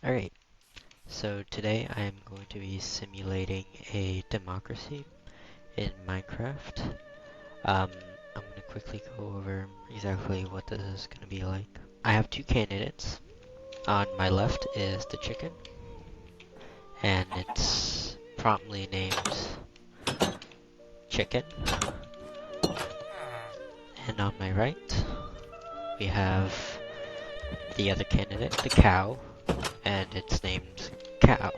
Alright, so today I'm going to be simulating a democracy in Minecraft. I'm going to quickly go over exactly what this is going to be like. I have two candidates. On my left is the chicken, and it's promptly named Chicken. And on my right, we have the other candidate, the cow, and it's named Cow.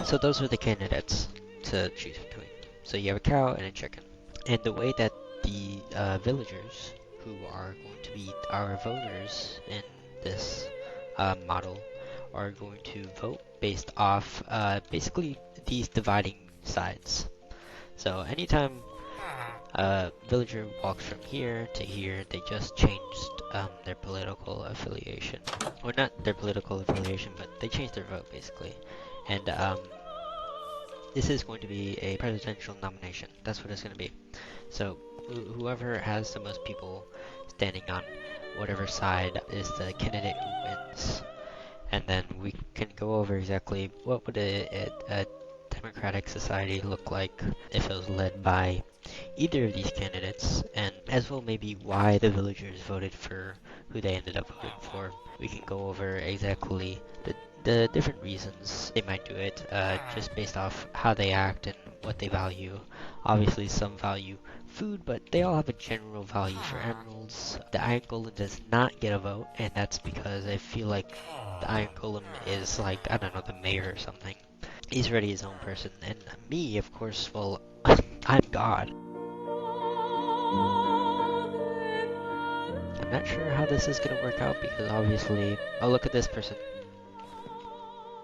So those are the candidates to choose between. So you have a cow and a chicken. And the way that the villagers, who are going to be our voters in this model, are going to vote based off basically these dividing sides. So anytime a villager walks from here to here, they just changed their political affiliation. Or not their political affiliation, but they changed their vote basically. And this is going to be a presidential nomination. That's what it's going to be. So whoever has the most people standing on whatever side is the candidate who wins. And then we can go over exactly what would a democratic society look like if it was led by either of these candidates, and as well maybe why the villagers voted for who they ended up voting for. We can go over exactly the different reasons they might do it, just based off how they act and what they value. Obviously some value food, but they all have a general value for emeralds. The Iron Golem does not get a vote, and that's because I feel like the Iron Golem is like, I don't know, the mayor or something. He's already his own person, and me, of course, well, I'm God. I'm not sure how this is gonna work out because obviously, oh look at this person.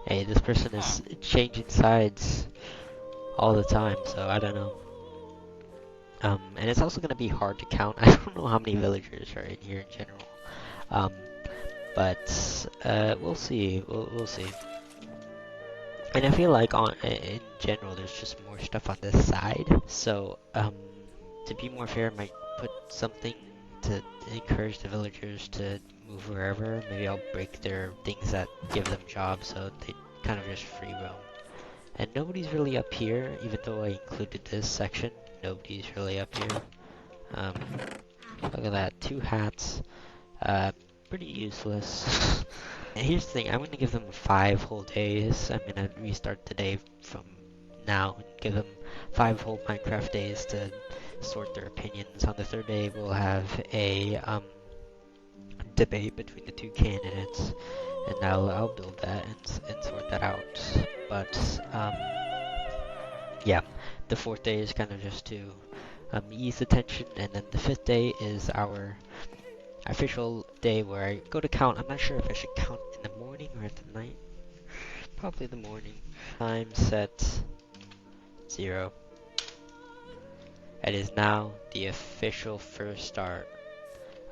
Hey, this person is changing sides all the time, so I don't know. And it's also gonna be hard to count. I don't know how many villagers are in here in general. Um, but we'll see. We'll see. And I feel like in general, there's just more stuff on this side. So to be more fair, I might put something to encourage the villagers to move wherever. Maybe I'll break their things that give them jobs, so they kind of just free roam. And nobody's really up here, even though I included this section. Nobody's really up here. Look at that, 2 hats. Pretty useless. And here's the thing, I'm gonna give them 5 whole days. I'm gonna restart the day from now and give them 5 whole Minecraft days to sort their opinions. On the 3rd day, we'll have a debate between the 2 candidates, and I'll build that and sort that out. But yeah, the 4th day is kind of just to ease the tension, and then the 5th day is our official day where I go to count. I'm not sure if I should count in the morning or at the night. Probably the morning. Time set 0. It is now the official first start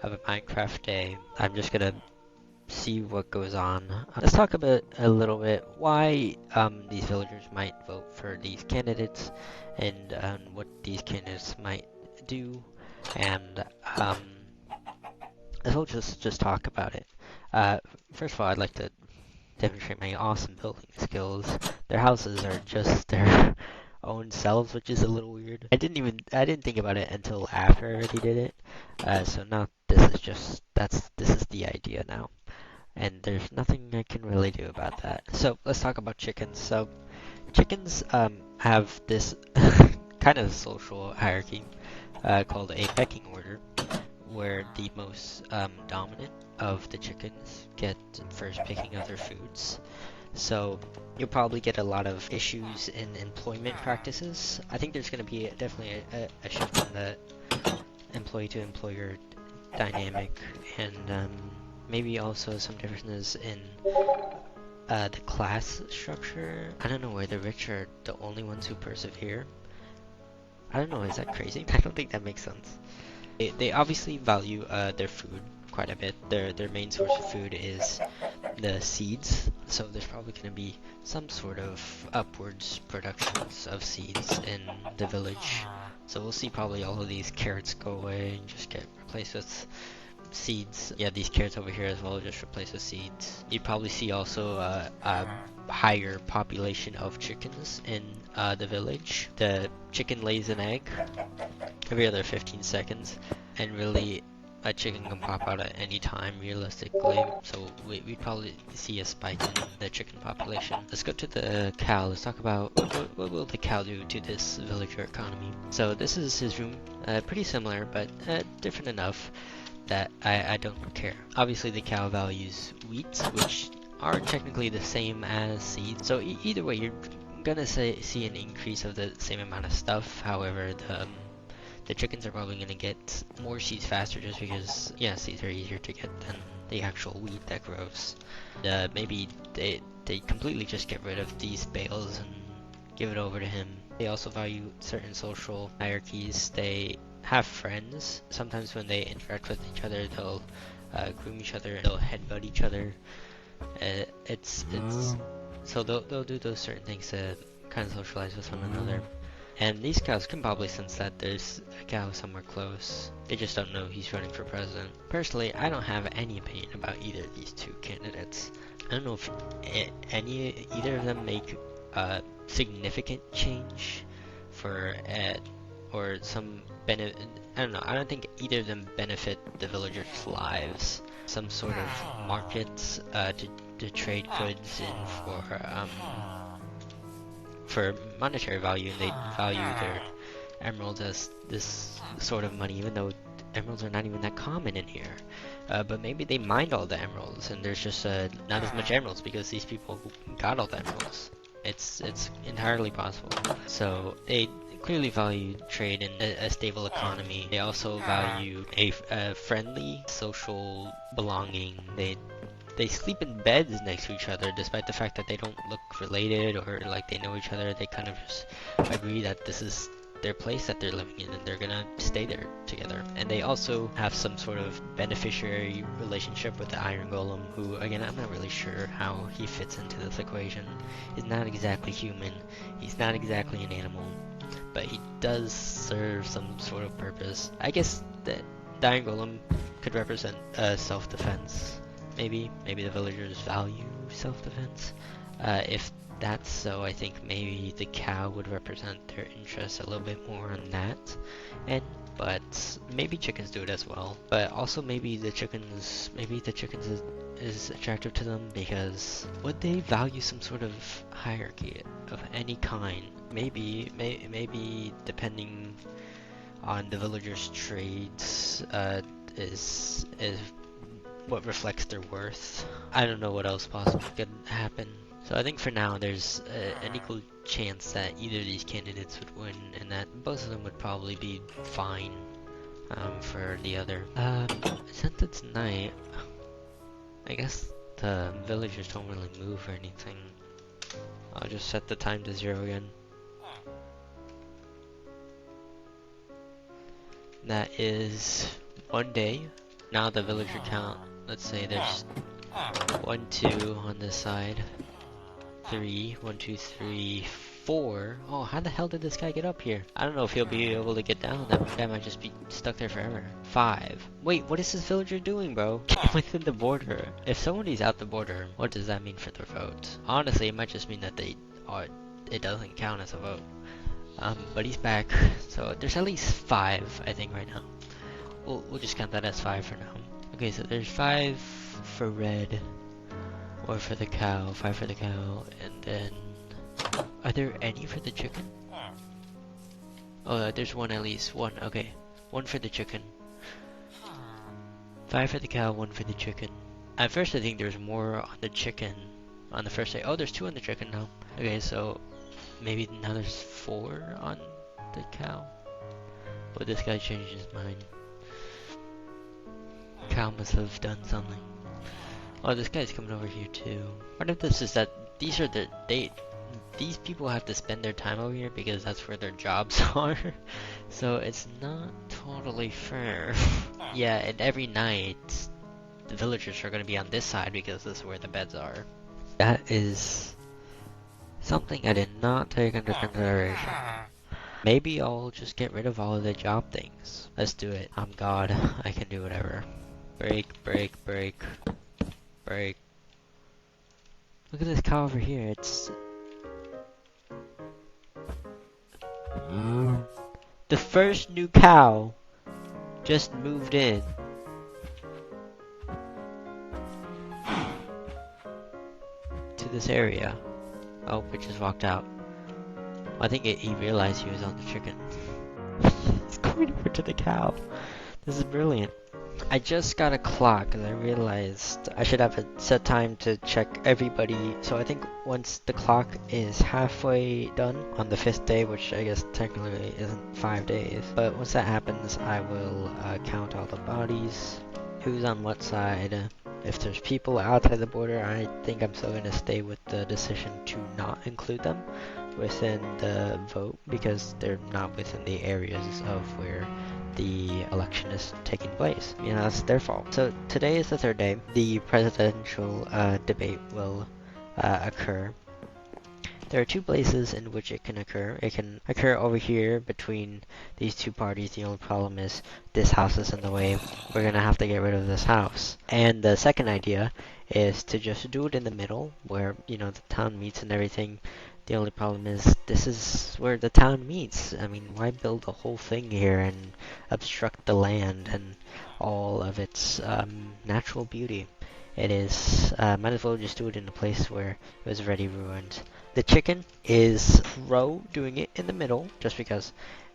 of a Minecraft day. I'm just gonna see what goes on. Let's talk about a little bit why these villagers might vote for these candidates, and what these candidates might do, and as well just talk about it. First of all, I'd like to demonstrate my awesome building skills. Their houses are just their own selves, which is a little weird. I didn't think about it until after I already did it. So now this is the idea now. And there's nothing I can really do about that. So let's talk about chickens. So chickens have this kind of social hierarchy called a pecking order, where the most dominant of the chickens get first picking of their foods. So you'll probably get a lot of issues in employment practices. I think there's going to be definitely a shift in the employee to employer dynamic, and maybe also some differences in the class structure. I don't know why the rich are the only ones who persevere. I don't know, is that crazy? I don't think that makes sense. They obviously value their food quite a bit. Their main source of food is the seeds, so there's probably going to be some sort of upwards productions of seeds in the village. So we'll see probably all of these carrots go away and just get replaced with seeds. Yeah, these carrots over here as well just replace with seeds. You'd probably see also a higher population of chickens in the village. The chicken lays an egg every other 15 seconds, and really a chicken can pop out at any time realistically, so we'd probably see a spike in the chicken population. Let's go to the cow. Let's talk about what will the cow do to this villager economy. So this is his room, pretty similar, but different enough that I don't care. Obviously the cow values wheat, which are technically the same as seeds, so either way you're gonna see an increase of the same amount of stuff. However, the chickens are probably gonna get more seeds faster just because, yeah, seeds are easier to get than the actual wheat that grows. Maybe they completely just get rid of these bales and give it over to him. They also value certain social hierarchies. They have friends. Sometimes when they interact with each other, they'll groom each other, they'll headbutt each other. So they'll do those certain things to kind of socialize with one another. And these cows can probably sense that there's a cow somewhere close. They just don't know he's running for president. Personally, I don't have any opinion about either of these two candidates. I don't know if either of them make a significant change for or some benefit. I don't know. I don't think either of them benefit the villagers' lives. Some sort of markets to trade goods in for monetary value, and they value their emeralds as this sort of money, even though emeralds are not even that common in here. But maybe they mined all the emeralds, and there's just not as much emeralds because these people got all the emeralds. It's entirely possible. So they clearly value trade and a stable economy. They also value a friendly social belonging. They sleep in beds next to each other despite the fact that they don't look related or like they know each other. They kind of just agree that this is their place that they're living in and they're gonna stay there together. And they also have some sort of beneficiary relationship with the Iron Golem, who, again, I'm not really sure how he fits into this equation. He's not exactly human, he's not exactly an animal, but he does serve some sort of purpose. I guess that the Iron Golem could represent self-defense. Maybe the villagers value self-defense. If that's so, I think maybe the cow would represent their interests a little bit more on that. But maybe chickens do it as well. But also maybe the chickens is attractive to them because would they value some sort of hierarchy of any kind? Maybe depending on the villagers' trades is what reflects their worth. I don't know what else possibly could happen. So I think for now there's an equal chance that either of these candidates would win, and that both of them would probably be fine for the other. Since it's night, I guess the villagers don't really move or anything. I'll just set the time to 0 again. That is 1 day. Now the villager count, let's say there's 1, 2 on this side, 3, 1, 2, 3, 4. Oh, how the hell did this guy get up here? I don't know if he'll be able to get down. That guy might just be stuck there forever. 5. Wait, what is this villager doing, bro? Get within the border. If somebody's out the border, what does that mean for their vote? Honestly, it might just mean that it doesn't count as a vote. But he's back, so there's at least 5, I think, right now. We'll just count that as 5 for now. Okay, so there's 5 for red, or for the cow, 5 for the cow, and then... Are there any for the chicken? Oh, there's 1 at least. 1, okay. 1 for the chicken. 5 for the cow, 1 for the chicken. At first I think there's more on the chicken on the first day. Oh, there's 2 on the chicken now. Okay, so maybe now there's 4 on the cow. But this guy changed his mind. Cow must have done something. Oh, this guy's coming over here too. Part of this is that these people have to spend their time over here because that's where their jobs are. So it's not totally fair. Yeah, and every night the villagers are going to be on this side because this is where the beds are. That is something I did not take into consideration. Maybe I'll just get rid of all of the job things. Let's do it. I'm God. I can do whatever. Break, break, break, break. Look at this cow over here. It's the first new cow just moved in. To this area. Oh, it just walked out. I think he realized he was on the chicken. He's going over to the cow. This is brilliant. I just got a clock and I realized I should have a set time to check everybody. So I think once the clock is halfway done on the 5th day, which I guess technically isn't 5 days, but once that happens, I will count all the bodies, who's on what side. If there's people outside the border, I think I'm still going to stay with the decision to not include them within the vote because they're not within the areas of where the election is taking place. You know, that's their fault. So today is the 3rd day. The presidential debate will occur. There are 2 places in which it can occur. It can occur over here between these 2 parties. The only problem is this house is in the way. We're gonna have to get rid of this house. And the second idea is to just do it in the middle where, you know, the town meets and everything. The only problem is this is where the town meets. I mean, why build the whole thing here and obstruct the land and all of its natural beauty? It is, might as well just do it in a place where it was already ruined. The chicken is pro doing it in the middle, just because,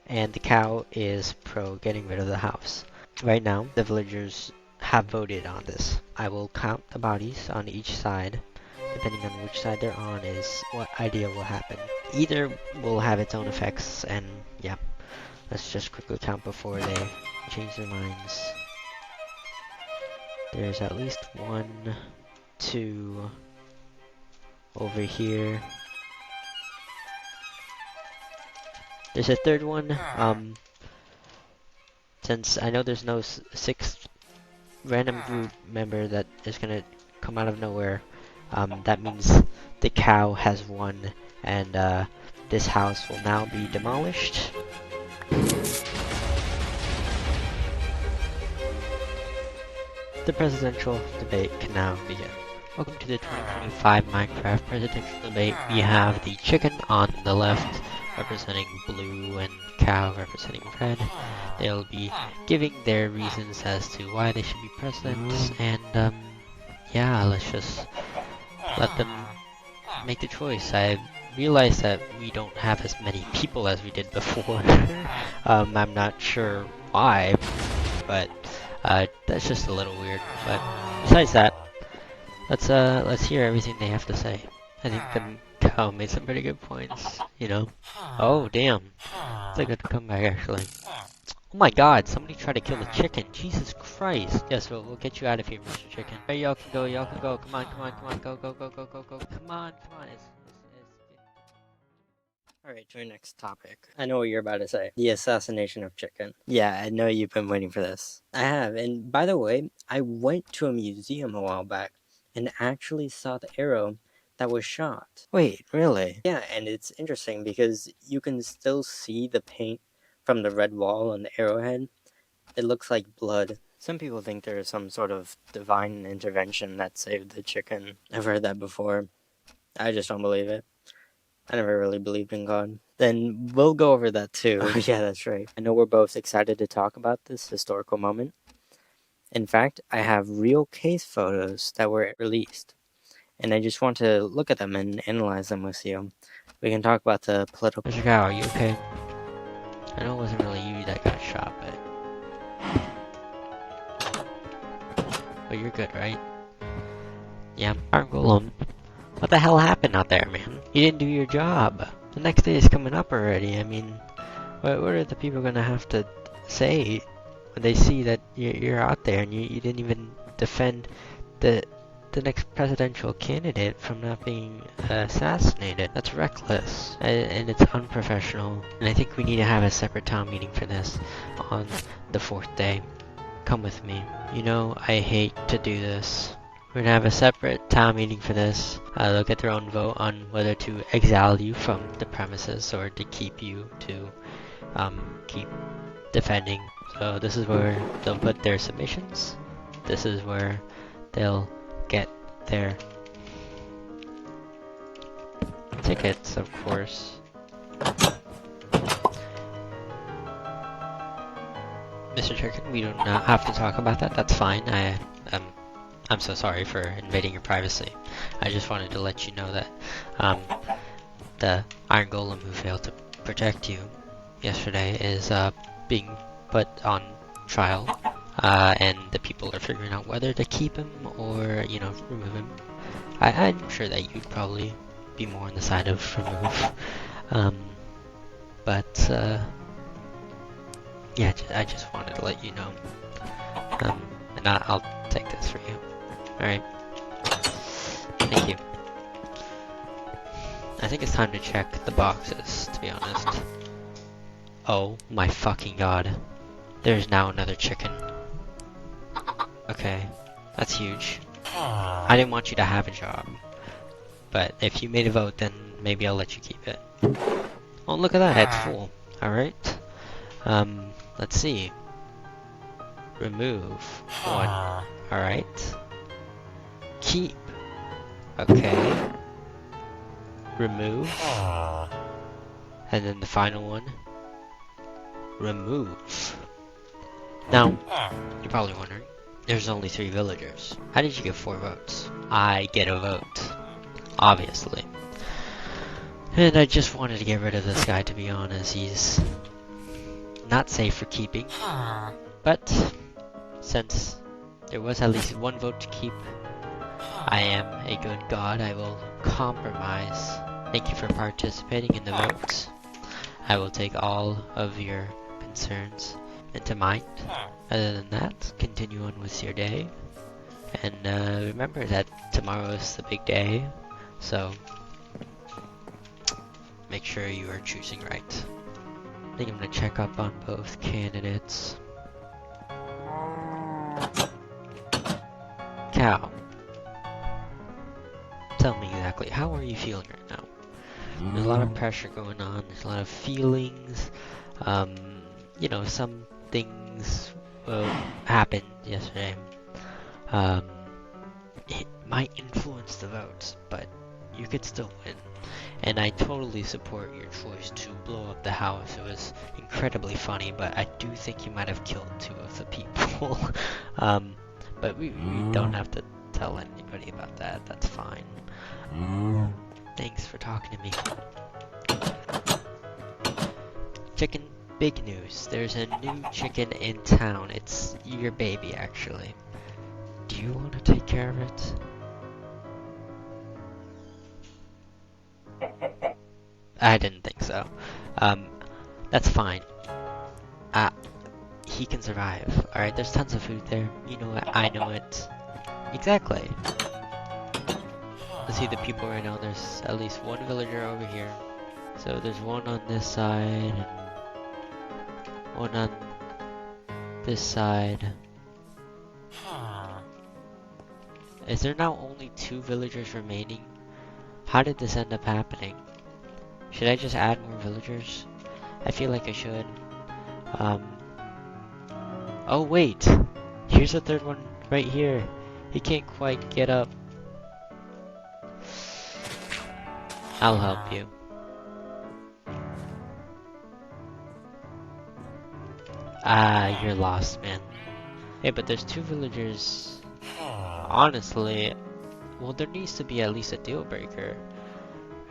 and the cow is pro getting rid of the house. Right now, the villagers have voted on this. I will count the bodies on each side. Depending on which side they're on is what idea will happen. Either will have its own effects, and yeah, let's just quickly count before they change their minds. There's at least 1, 2 over here. There's a 3rd one. Since I know there's no 6th random group member that is gonna come out of nowhere, that means the cow has won, and this house will now be demolished. The presidential debate can now begin. Welcome to the 2025 Minecraft presidential debate. We have the chicken on the left representing blue and cow representing red. They'll be giving their reasons as to why they should be president, and yeah, let's just let them make the choice. I realize that we don't have as many people as we did before. I'm not sure why, but that's just a little weird. But besides that, let's hear everything they have to say. I think the cow made some pretty good points, you know. Oh damn, it's a good comeback actually. Oh my god, somebody tried to kill the chicken. Jesus Christ. Yes, we'll get you out of here, Mr. Chicken. Hey, y'all can go, y'all can go. Come on, come on, come on, go, go, go, go, go, go. Come on, come on. Alright, to our next topic. I know what you're about to say. The assassination of chicken. Yeah, I know you've been waiting for this. I have, and by the way, I went to a museum a while back and actually saw the arrow that was shot. Wait, really? Yeah, and it's interesting because you can still see the paint from the red wall on the arrowhead. It looks like blood. Some people think there is some sort of divine intervention that saved the chicken. I've heard that before. I just don't believe it. I never really believed in God. Then we'll go over that too. Oh, yeah, that's right. I know we're both excited to talk about this historical moment. In fact, I have real case photos that were released, and I just want to look at them and analyze them with you. We can talk about the political... Mr. Cow, are you okay? I know it wasn't really you that got shot, but you're good, right? Yeah, I'm Golem. What the hell happened out there, man? You didn't do your job. The next day is coming up already. I mean, what are the people gonna have to say when they see that you're out there and you didn't even defend the next presidential candidate from not being assassinated? That's reckless, and it's unprofessional. And I think we need to have a separate town meeting for this on the 4th day. Come with me. You know, I hate to do this. We're gonna have a separate town meeting for this. They'll get their own vote on whether to exile you from the premises or to keep you to keep defending. So this is where they'll put their submissions. this is where they'll get their tickets, of course. Mr. Chicken, we do not have to talk about that. That's fine. I'm so sorry for invading your privacy. I just wanted to let you know that the Iron Golem who failed to protect you yesterday is being put on trial, and the people are figuring out whether to keep him or, you know, remove him. I'm sure that you'd probably be more on the side of remove, but yeah, I just wanted to let you know, and I'll take this for you. Alright. Thank you. I think it's time to check the boxes, to be honest. Oh my fucking god. There's now another chicken. Okay. That's huge. I didn't want you to have a job. But if you made a vote, then maybe I'll let you keep it. Oh, look at that. It's full. Alright. Let's see. Remove. 1. Alright. Keep. Okay. Remove. And then the final one. Remove. Now, you're probably wondering, there's only 3 villagers. How did you get 4 votes? I get a vote. Obviously. And I just wanted to get rid of this guy, to be honest. He's not safe for keeping. But, since there was at least 1 vote to keep, I am a good god. I will compromise. Thank you for participating in the votes. I will take all of your concerns into mind. Other than that, continue on with your day. And remember that tomorrow is the big day. So, make sure you are choosing right. I think I'm going to check up on both candidates. Cow. Tell me exactly, how are you feeling right now? There's a lot of pressure going on, there's a lot of feelings. You know, some things happened yesterday. It might influence the votes, but you could still win. And I totally support your choice to blow up the house. It was incredibly funny, but I do think you might have killed 2 of the people. But we don't have to tell anybody about that. That's fine. Thanks for talking to me. Chicken, big news. There's a new chicken in town. It's your baby, actually. Do you want to take care of it? I didn't think so. That's fine. He can survive. Alright, there's tons of food there. You know it, I know it. Exactly. Let's see the people right now. There's at least 1 villager over here. So there's 1 on this side, and 1 on this side. Is there now only 2 villagers remaining? How did this end up happening? Should I just add more villagers? I feel like I should. Oh wait! Here's a 3rd one right here. He can't quite get up. I'll help you. You're lost, man. Hey, but there's 2 villagers. Honestly, well, there needs to be at least a deal breaker,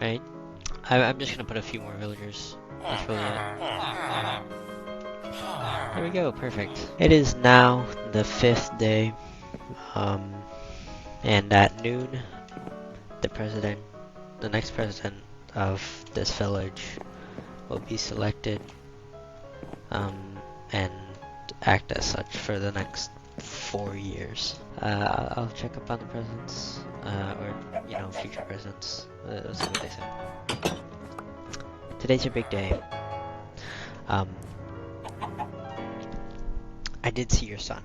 right? I'm just gonna put a few more villagers. That's really it. There we go, perfect. It is now the 5th day, and at noon, the next president of this village will be selected, and act as such for the next 4 years. I'll check up on the presidents, or, you know, future presidents. Let's see what they say. Today's your big day. I did see your son,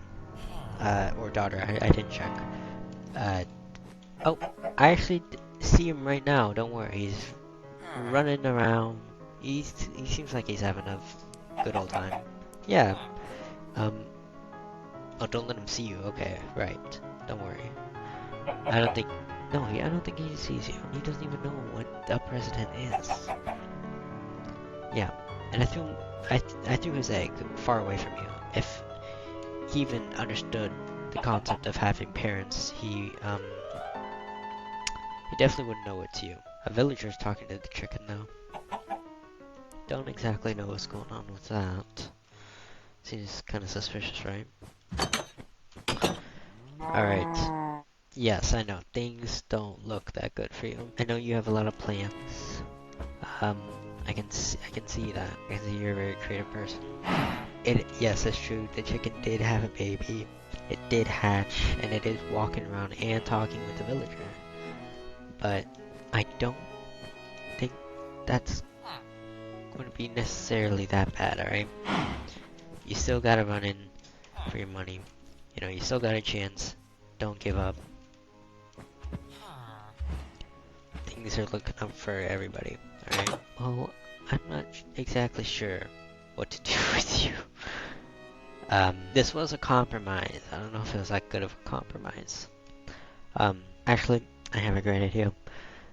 or daughter, I didn't check. Oh, I actually see him right now, don't worry, he's running around. He seems like he's having a good old time. Yeah, Oh, don't let him see you. Okay, right. Don't worry. I don't think. No, I don't think he sees you. He doesn't even know what a president is. Yeah, and I threw his egg far away from you. If he even understood the concept of having parents, he definitely wouldn't know it's you. A villager's talking to the chicken though. Don't exactly know what's going on with that. Seems kind of suspicious, right? Alright. Yes, I know. Things don't look that good for you. I know you have a lot of plans. Um, I can see that. I can see you're a very creative person. Yes, that's true. The chicken did have a baby. It did hatch, and it is walking around and talking with the villager. But I don't think that's going to be necessarily that bad, alright? You still gotta run in for your money. You know, you still got a chance. Don't give up. Things are looking up for everybody, alright? Well, I'm not exactly sure what to do with you. This was a compromise. I don't know if it was that good of a compromise. Actually, I have a great idea.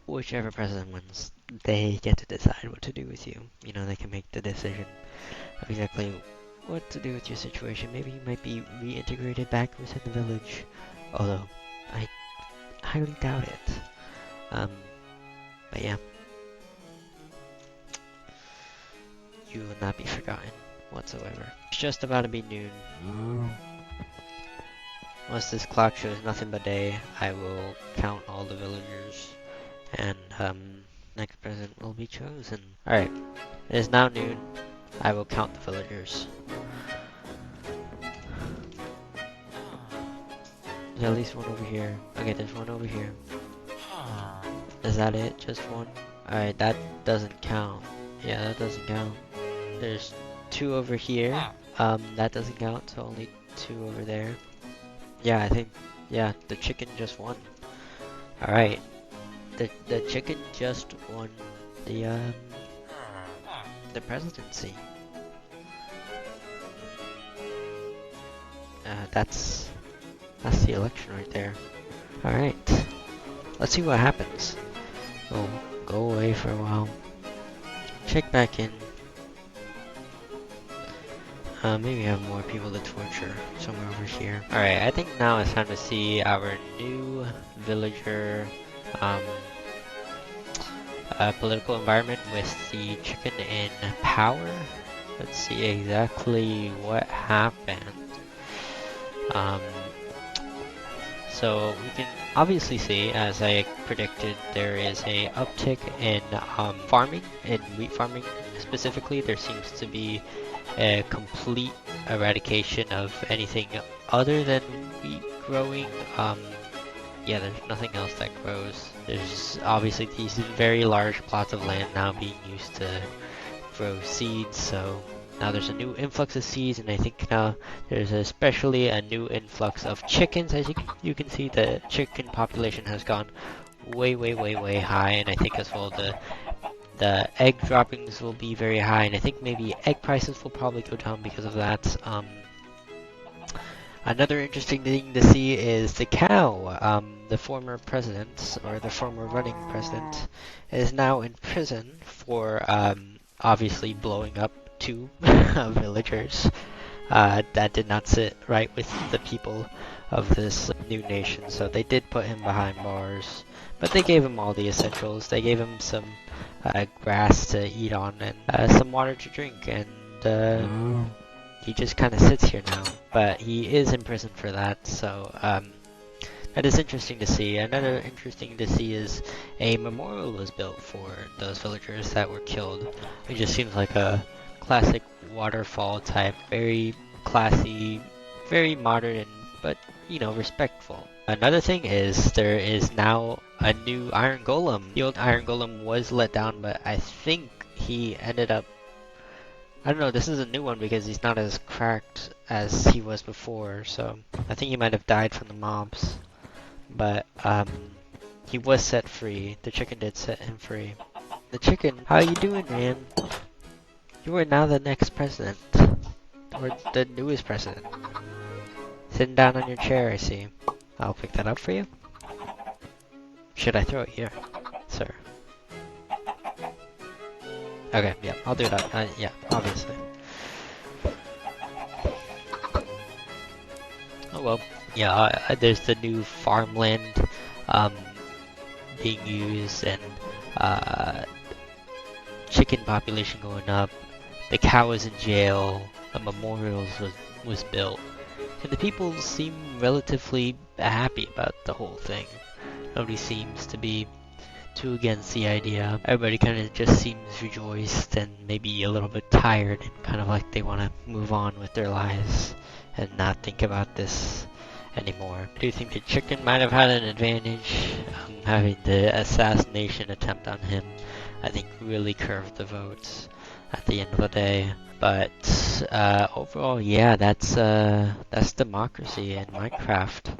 Whichever president wins, they get to decide what to do with you. You know, they can make the decision of exactly what to do with your situation. Maybe you might be reintegrated back within the village, although I highly doubt it. But yeah, you will not be forgotten whatsoever. It's just about to be noon. Once this clock shows nothing but day, I will count all the villagers, and next president will be chosen. Alright, it is now noon. I will count the villagers. There's at least one over here. Okay, there's one over here. Is that it? Just one? Alright, that doesn't count. Yeah, that doesn't count. There's two over here. That doesn't count, so only two over there. Yeah, I think, yeah, the chicken just won. Alright. The chicken just won the presidency. That's the election right there. Alright. Let's see what happens. We'll go away for a while. Check back in. Maybe have more people to torture somewhere over here. Alright, I think now it's time to see our new villager political environment with the chicken in power. Let's see exactly what happened. So we can obviously see, as I predicted, there is a uptick in farming, in wheat farming specifically. There seems to be a complete eradication of anything other than wheat growing. Yeah, there's nothing else that grows. There's obviously these very large plots of land now being used to grow seeds, so now there's a new influx of seeds, and I think now there's especially a new influx of chickens. As you can see, the chicken population has gone way high, and I think as well the egg droppings will be very high, and I think maybe egg prices will probably go down because of that. Another interesting thing to see is the cow. The former president, or the former running president, is now in prison for obviously blowing up two villagers. That did not sit right with the people of this new nation, so they did put him behind bars. But they gave him all the essentials. They gave him some grass to eat on and some water to drink, and he just kind of sits here now. But he is in prison for that, so that is interesting to see. Another interesting to see is a memorial was built for those villagers that were killed. It just seems like a classic waterfall type, very classy, very modern, but you know, respectful. Another thing is there is now a new Iron Golem. The old Iron Golem was let down, but I think he ended up, I don't know, this is a new one because he's not as cracked as he was before, so I think he might have died from the mobs. But he was set free. The chicken did set him free. The chicken, how you doing, man? You are now the next president, or the newest president. Sitting down on your chair, I see. I'll pick that up for you. Should I throw it here, sir? Okay, yeah, I'll do that. Yeah, obviously. Oh well. Yeah, there's the new farmland um, being used, and chicken population going up. The cow is in jail. A memorial was built, and the people seem relatively happy about the whole thing. Nobody seems to be too against the idea. Everybody kind of just seems rejoiced and maybe a little bit tired, and kind of like they want to move on with their lives and not think about this anymore. I do think the chicken might have had an advantage. Having the assassination attempt on him, I think, really curved the votes at the end of the day. But overall, yeah, that's democracy in Minecraft.